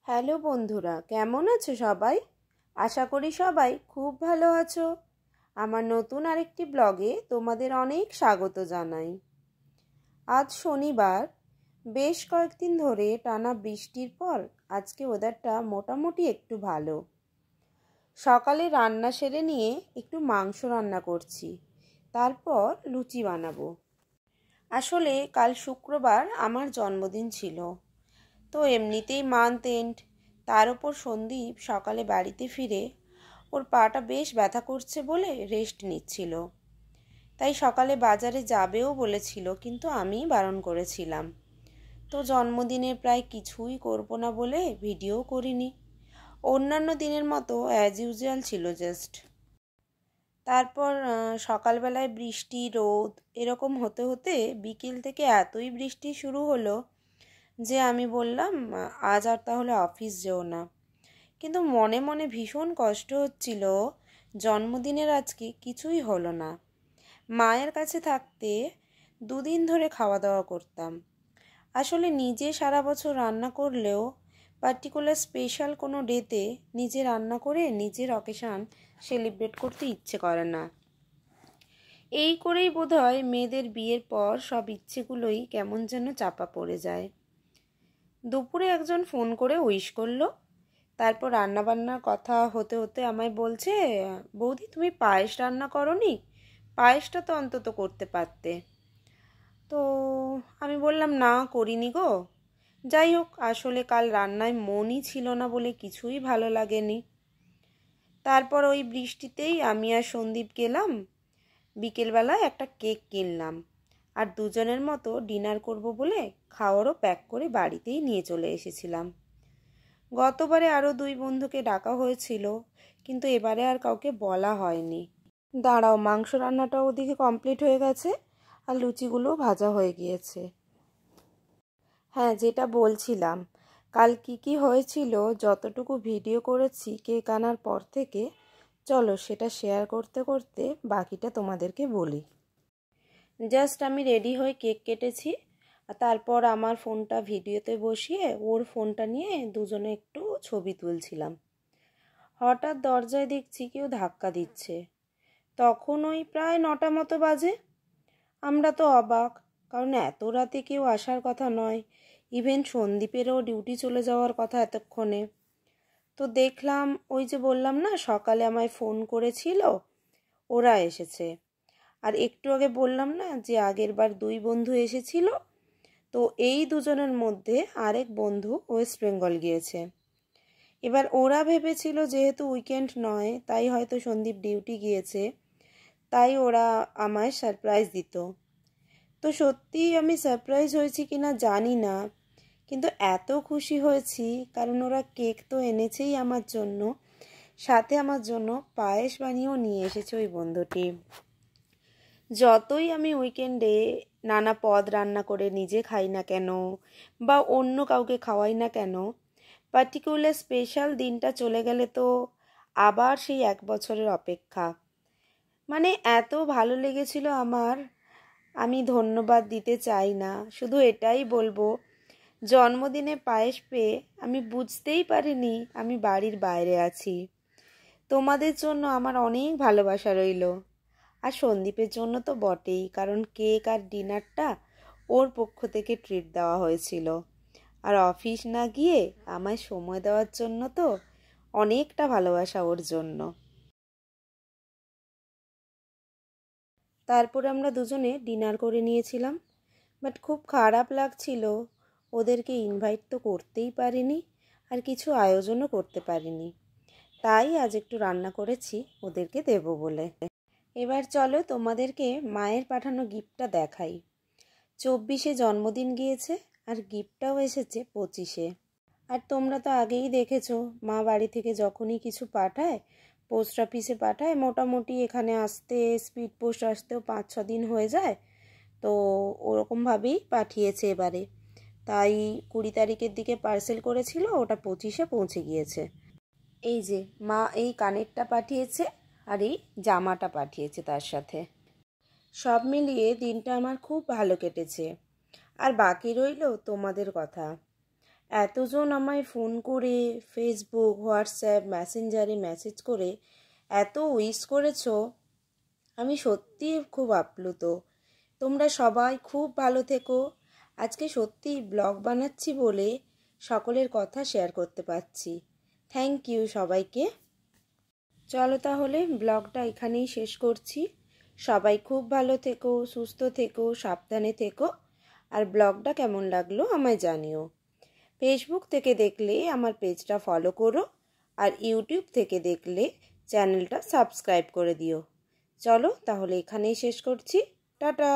Hello বন্ধুরা, কেমন আছো সবাই? আশা করি সবাই খুব ভালো আছো। আমার নতুন আরেকটি ব্লগে তোমাদের অনেক স্বাগত জানাই। আজ শনিবার, বেশ কয়েকদিন ধরে টানা বৃষ্টির পর আজকে ওয়েদারটা মোটামুটি একটু ভালো। সকালে রান্না সেরে নিয়ে একটু মাংস রান্না করছি, তারপর লুচি বানাবো। আসলে কাল শুক্রবার আমার জন্মদিন ছিল, তো এমনিতেই মান্থ এন্ড, তার ওপর সন্দীপ সকালে বাড়িতে ফিরে ওর পাটা বেশ ব্যথা করছে বলে রেস্ট নিচ্ছিল। তাই সকালে বাজারে যাবেও বলেছিল, কিন্তু আমি বারণ করেছিলাম। তো জন্মদিনে প্রায় কিছুই করব না বলে ভিডিও করিনি। অন্যান্য দিনের মতো অ্যাজ ইউজুয়াল ছিল জাস্ট। তারপর সকালবেলায় বৃষ্টি রোদ এরকম হতে হতে বিকেল থেকে এতই বৃষ্টি শুরু হলো যে আমি বললাম আজ আর তাহলে অফিস যেও না। কিন্তু মনে মনে ভীষণ কষ্ট হচ্ছিল, জন্মদিনের আজকে কিছুই হলো না। মায়ের কাছে থাকতে দুদিন ধরে খাওয়া দাওয়া করতাম। আসলে নিজে সারা বছর রান্না করলেও পার্টিকুলার স্পেশাল কোনো ডেতে নিজে রান্না করে নিজের অকেশান সেলিব্রেট করতে ইচ্ছে করে না। এই করেই বোধহয় মেয়েদের বিয়ের পর সব ইচ্ছেগুলোই কেমন যেন চাপা পড়ে যায়। দুপুরে একজন ফোন করে উইশ করলো। তারপর রান্নাবান্নার কথা হতে হতে আমায় বলছে, বৌদি তুমি পায়েস রান্না করোনি? পায়েসটা তো অন্তত করতে পারতে। তো আমি বললাম না, করিনি গো। যাই হোক, আসলে কাল রান্নায় মনই ছিল না বলে কিছুই ভালো লাগেনি। তারপর ওই বৃষ্টিতেই আমি আর সন্দীপ গেলাম, বিকেলবেলায় একটা কেক কিনলাম, আর দুজনের মতো ডিনার করব বলে খাওয়ারও প্যাক করে বাড়িতেই নিয়ে চলে এসেছিলাম। গতবারে আরও 2 বন্ধুকে ডাকা হয়েছিল, কিন্তু এবারে আর কাউকে বলা হয়নি। দাঁড়াও, মাংস রান্নাটাও ওদিকে কমপ্লিট হয়ে গেছে আর লুচিগুলোও ভাজা হয়ে গিয়েছে। হ্যাঁ, যেটা বলছিলাম, কাল কি হয়েছিল যতটুকু ভিডিও করেছি কেক আনার পর থেকে, চলো সেটা শেয়ার করতে করতে বাকিটা তোমাদেরকে বলি। জাস্ট আমি রেডি হয়ে কেক কেটেছি, আর তারপর আমার ফোনটা ভিডিওতে বসিয়ে ওর ফোনটা নিয়ে দুজনে একটু ছবি তুলছিলাম। হঠাৎ দরজায় দেখছি কেউ ধাক্কা দিচ্ছে। তখন ওই প্রায় 9টা মতো বাজে। আমরা তো অবাক, কারণ এত রাতে কেউ আসার কথা নয়। ইভেন সন্দীপেরও ডিউটি চলে যাওয়ার কথা এতক্ষণে। তো দেখলাম, ওই যে বললাম না সকালে আমায় ফোন করেছিল, ওরা এসেছে। আর একটু আগে বললাম না যে আগের বার 2 বন্ধু এসেছিল, তো এই দুজনের মধ্যে আরেক বন্ধু ওয়েস্ট বেঙ্গল গিয়েছে। এবার ওরা ভেবেছিল যেহেতু উইকেন্ড নয়, তাই হয়তো সন্দীপ ডিউটি গিয়েছে, তাই ওরা আমায় সারপ্রাইজ দিত। তো সত্যিই আমি সারপ্রাইজ হয়েছি কিনা জানি না, কিন্তু এত খুশি হয়েছি কারণ ওরা কেক তো এনেছেই আমার জন্য, সাথে আমার জন্য পায়েস বানিয়েও নিয়ে এসেছে ওই বন্ধুটি। যতই আমি উইকেন্ডে নানা পদ রান্না করে নিজে খাই না কেন বা অন্য কাউকে খাওয়াই না কেন, পার্টিকুলার স্পেশাল দিনটা চলে গেলে তো আবার সেই 1 বছরের অপেক্ষা। মানে এত ভালো লেগেছিল আমার, আমি ধন্যবাদ দিতে চাই না, শুধু এটাই বলবো, জন্মদিনে পায়েস পেয়ে আমি বুঝতেই পারিনি আমি বাড়ির বাইরে আছি। তোমাদের জন্য আমার অনেক ভালোবাসা রইল, আর সন্দীপের জন্য তো বটেই, কারণ কেক আর ডিনারটা ওর পক্ষ থেকে ট্রিট দেওয়া হয়েছিল। আর অফিস না গিয়ে আমায় সময় দেওয়ার জন্য তো অনেকটা ভালোবাসা ওর জন্য। তারপর আমরা দুজনে ডিনার করে নিয়েছিলাম, বাট খুব খারাপ লাগছিল, ওদেরকে ইনভাইট তো করতেই পারিনি আর কিছু আয়োজনও করতে পারিনি। তাই আজ একটু রান্না করেছি ওদেরকে দেব বলে। এবার চলো তোমাদেরকে মায়ের পাঠানো গিফটটা দেখাই। 24-এ জন্মদিন গিয়েছে আর গিফটটাও এসেছে 25-এ। আর তোমরা তো আগেই দেখেছো, মা বাড়ি থেকে যখনই কিছু পাঠায়, পোস্ট অফিসে পাঠায়, মোটামুটি এখানে আসতে স্পিড পোস্ট আসতেও 5-6 দিন হয়ে যায়। তো ওরকমভাবেই পাঠিয়েছে এবারে। তাই 20 তারিখের দিকে পার্সেল করেছিল, ওটা 25-এ পৌঁছে গিয়েছে। এই যে মা এই কানেরটা পাঠিয়েছে আর এই জামাটা পাঠিয়েছে তার সাথে। সব মিলিয়ে দিনটা আমার খুব ভালো কেটেছে। আর বাকি রইল তোমাদের কথা। এতজন আমায় ফোন করে, ফেসবুক, হোয়াটসঅ্যাপ, মেসেঞ্জারে মেসেজ করে এত উইশ করেছো, আমি সত্যিই খুব আপ্লুত। তোমরা সবাই খুব ভালো থেকো। আজকে সত্যিই ব্লগ বানাচ্ছি বলে সকলের কথা শেয়ার করতে পারছি। থ্যাংক ইউ সবাইকে। চলো তাহলে ব্লগটা এখানেই শেষ করছি। সবাই খুব ভালো থেকো, সুস্থ থেকো, সাবধানে থেকো। আর ব্লগটা কেমন লাগলো আমায় জানিও। ফেসবুক থেকে দেখলে আমার পেজটা ফলো করো, আর ইউটিউব থেকে দেখলে চ্যানেলটা সাবস্ক্রাইব করে দিও। চলো তাহলে এখানেই শেষ করছি। টাটা।